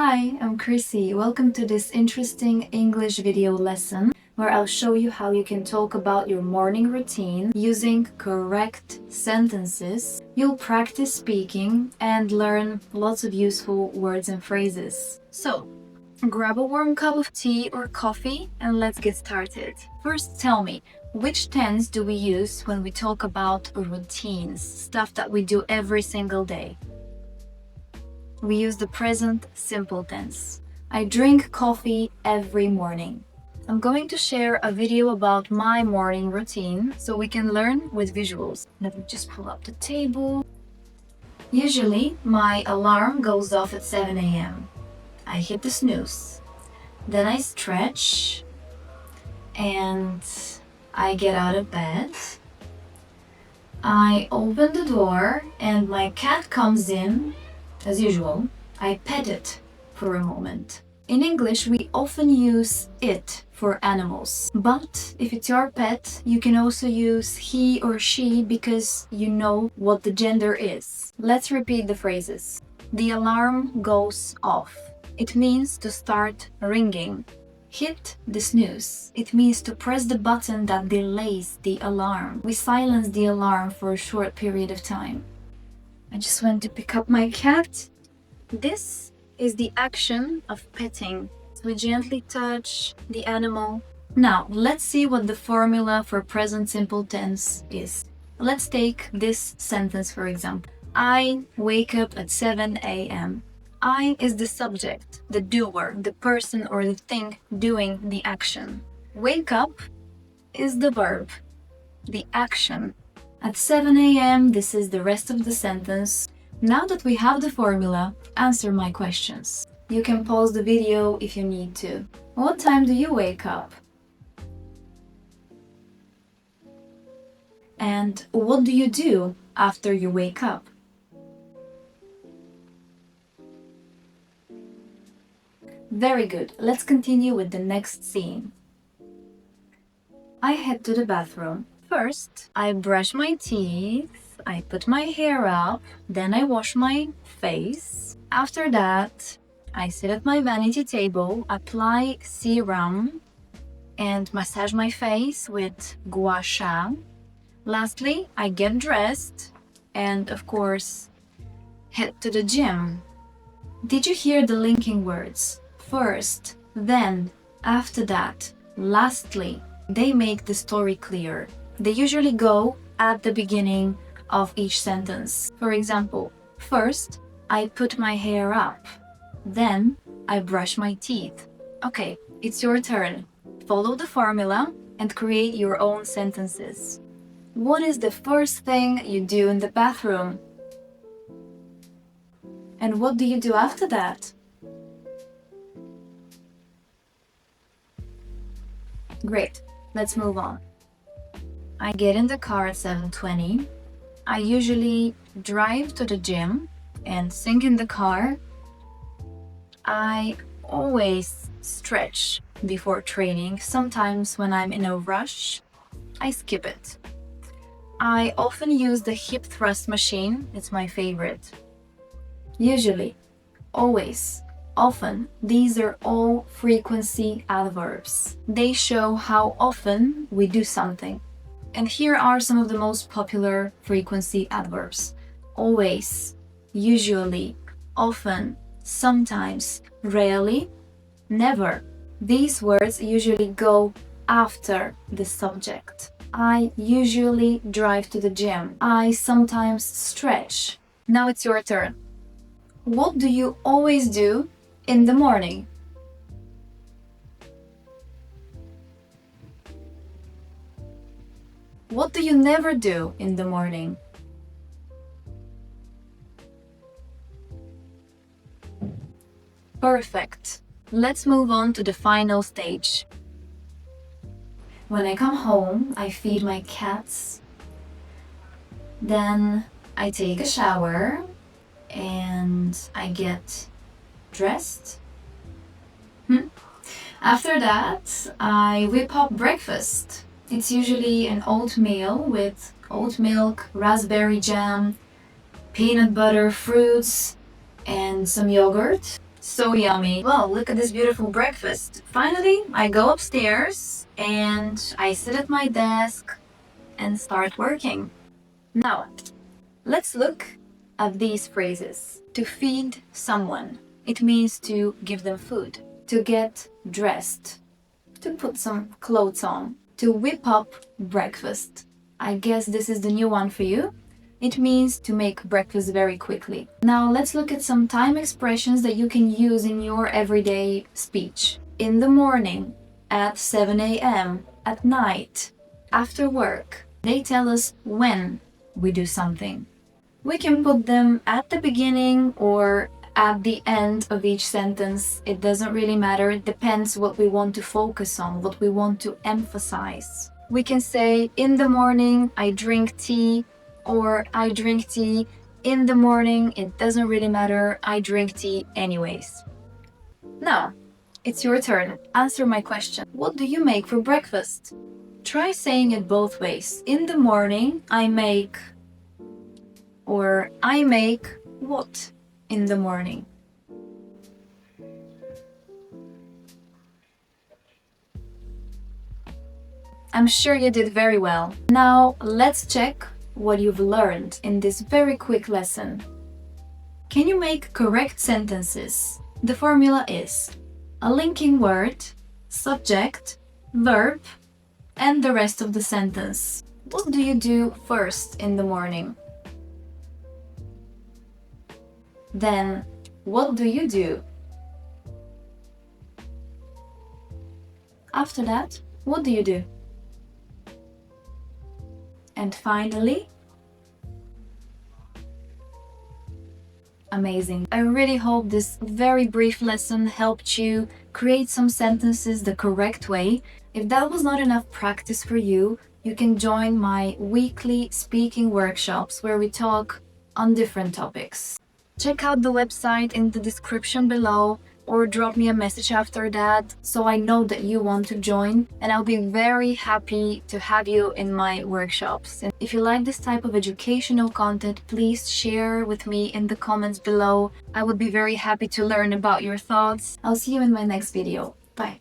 Hi, I'm Chrissy. Welcome to this interesting English video lesson where I'll show you how you can talk about your morning routine using correct sentences. You'll practice speaking and learn lots of useful words and phrases. So, grab a warm cup of tea or coffee and let's get started. First, tell me, which tense do we use when we talk about routines, stuff that we do every single day? We use the present simple tense. I drink coffee every morning. I'm going to share a video about my morning routine so we can learn with visuals. Let me just pull up the table. Usually, my alarm goes off at 7 a.m. I hit the snooze. Then I stretch and I get out of bed. I open the door and my cat comes in. As usual, I pet it for a moment. In English, we often use it for animals. But if it's your pet, you can also use he or she because you know what the gender is. Let's repeat the phrases. The alarm goes off. It means to start ringing. Hit the snooze. It means to press the button that delays the alarm. We silence the alarm for a short period of time. I just went to pick up my cat. This is the action of petting. We gently touch the animal. Now, let's see what the formula for present simple tense is. Let's take this sentence, for example. I wake up at 7 a.m. I is the subject, the doer, the person or the thing doing the action. Wake up is the verb, the action. At 7 a.m., this is the rest of the sentence. Now that we have the formula, answer my questions. You can pause the video if you need to. What time do you wake up? And what do you do after you wake up? Very good. Let's continue with the next scene. I head to the bathroom. First, I brush my teeth, I put my hair up, then I wash my face. After that, I sit at my vanity table, apply serum, and massage my face with gua sha. Lastly, I get dressed and, of course, head to the gym. Did you hear the linking words? First, then, after that, lastly. They make the story clear. They usually go at the beginning of each sentence. For example, first, I put my hair up. Then, I brush my teeth. Okay, it's your turn. Follow the formula and create your own sentences. What is the first thing you do in the bathroom? And what do you do after that? Great, let's move on. I get in the car at 7:20. I usually drive to the gym and sing in the car. I always stretch before training. Sometimes when I'm in a rush, I skip it. I often use the hip thrust machine. It's my favorite. Usually, always, often, these are all frequency adverbs. They show how often we do something. And here are some of the most popular frequency adverbs. Always, usually, often, sometimes, rarely, never. These words usually go after the subject. I usually drive to the gym. I sometimes stretch. Now it's your turn. What do you always do in the morning? What do you never do in the morning? Perfect. Let's move on to the final stage. When I come home, I feed my cats. Then I take a shower and I get dressed. After that, I whip up breakfast. It's usually an oatmeal with oat milk, raspberry jam, peanut butter, fruits, and some yogurt. So yummy. Well, look at this beautiful breakfast. Finally, I go upstairs and I sit at my desk and start working. Now, let's look at these phrases. To feed someone. It means to give them food. To get dressed. To put some clothes on. To whip up breakfast. I guess this is the new one for you. It means to make breakfast very quickly. Now let's look at some time expressions that you can use in your everyday speech. In the morning, at 7 a.m., at night, after work. They tell us when we do something. We can put them at the beginning or at the end of each sentence. It doesn't really matter. It depends what we want to focus on, what we want to emphasize. We can say, in the morning, I drink tea, or I drink tea in the morning. It doesn't really matter. I drink tea anyways. Now, it's your turn. Answer my question. What do you make for breakfast? Try saying it both ways. In the morning, I make, or I make what in the morning? I'm sure you did very well. Now, let's check what you've learned in this very quick lesson. Can you make correct sentences? The formula is a linking word, subject, verb, and the rest of the sentence. What do you do first in the morning? Then, what do you do? After that, what do you do? And finally, amazing. I really hope this very brief lesson helped you create some sentences the correct way. If that was not enough practice for you, you can join my weekly speaking workshops where we talk on different topics. Check out the website in the description below, or drop me a message after that so I know that you want to join, and I'll be very happy to have you in my workshops. And if you like this type of educational content, please share with me in the comments below. I would be very happy to learn about your thoughts. I'll see you in my next video. Bye.